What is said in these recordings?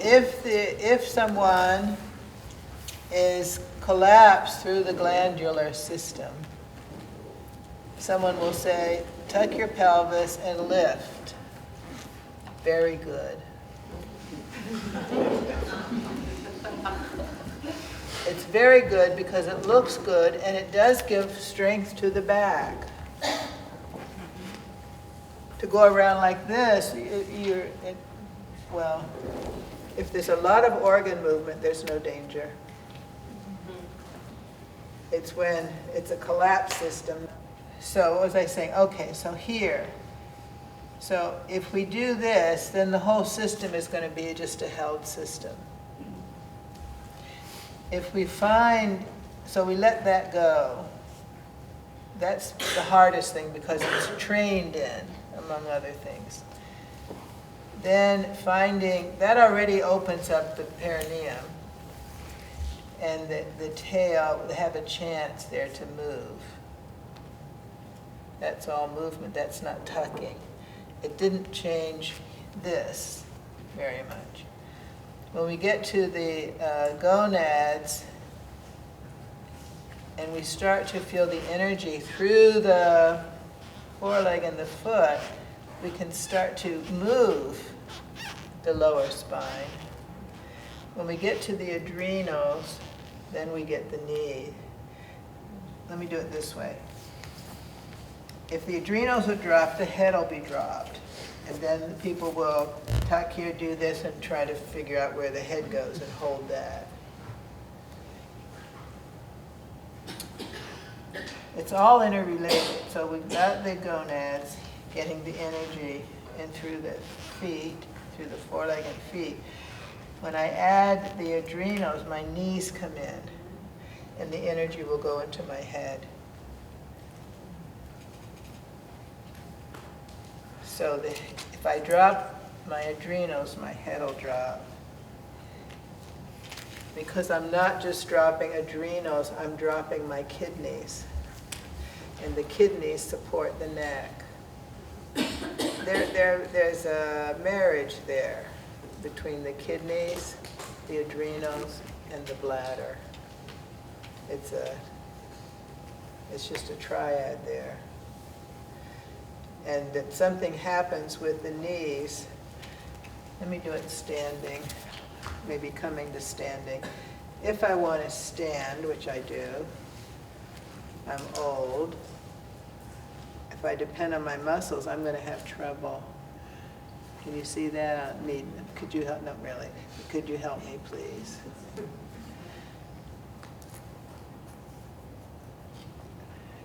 if someone is collapsed through the glandular system, someone will say, tuck your pelvis and lift. Very good. It's very good because it looks good and it does give strength to the back. To go around like this, well, if there's a lot of organ movement, there's no danger. It's when it's a collapsed system. So what was I saying? Okay, so here. So if we do this, then the whole system is going to be just a held system. If we find, so we let that go. That's the hardest thing because it's trained in, among other things. Then finding, that already opens up the perineum. And the tail would have a chance there to move. That's all movement, that's not tucking. It didn't change this very much. When we get to the gonads, and we start to feel the energy through the foreleg and the foot, we can start to move the lower spine. When we get to the adrenals, then we get the knee. Let me do it this way. If the adrenals are dropped, the head will be dropped. And then people will tuck here, do this, and try to figure out where the head goes and hold that. It's all interrelated. So we've got the gonads getting the energy in through the feet, through the foreleg and feet. When I add the adrenals, my knees come in, and the energy will go into my head. So if I drop my adrenals, my head will drop. Because I'm not just dropping adrenals, I'm dropping my kidneys. And the kidneys support the neck. There's a marriage there between the kidneys, the adrenals, and the bladder. It's just a triad there. And that something happens with the knees. Let me do it standing, maybe coming to standing. If I want to stand, which I do, I'm old. If I depend on my muscles, I'm going to have trouble. Can you see that? Could you help? Not really. Could you help me, please?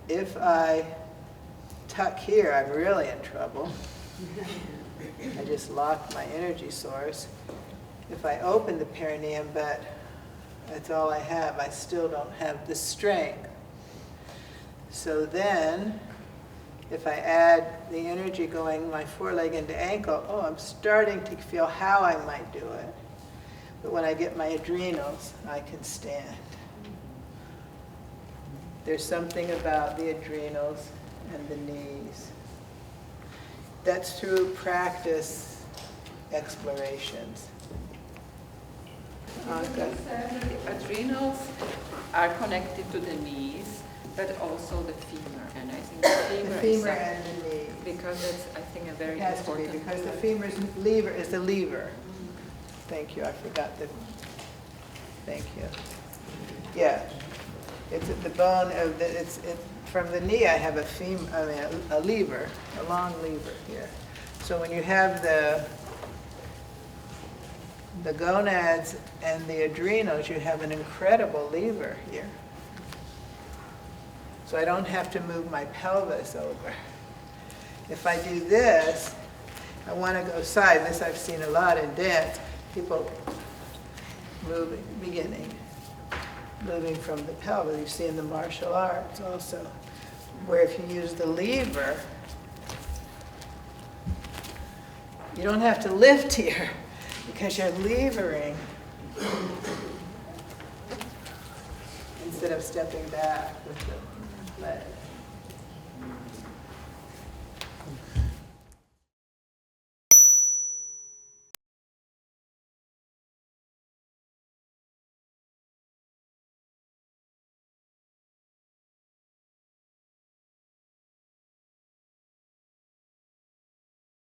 If I tuck here, I'm really in trouble. I just lock my energy source. If I open the perineum, but that's all I have, I still don't have the strength. So then, if I add the energy going my foreleg into ankle, oh, I'm starting to feel how I might do it. But when I get my adrenals, I can stand. There's something about the adrenals and the knees. That's through practice explorations. The adrenals are connected to the knees, but also the femur. And I think the femur, And the knee. Because that's, I think, a very It has important. to be, because the femur's lever is the lever. Thank you, I forgot the, thank you. Yeah, it's at the bone of the, from the knee I have a lever, a long lever here. So when you have the gonads and the adrenals, you have an incredible lever here. So I don't have to move my pelvis over. If I do this, I want to go side. This I've seen a lot in dance. People moving, moving from the pelvis. You see in the martial arts also, where if you use the lever, you don't have to lift here because you're levering instead of stepping back with the legs.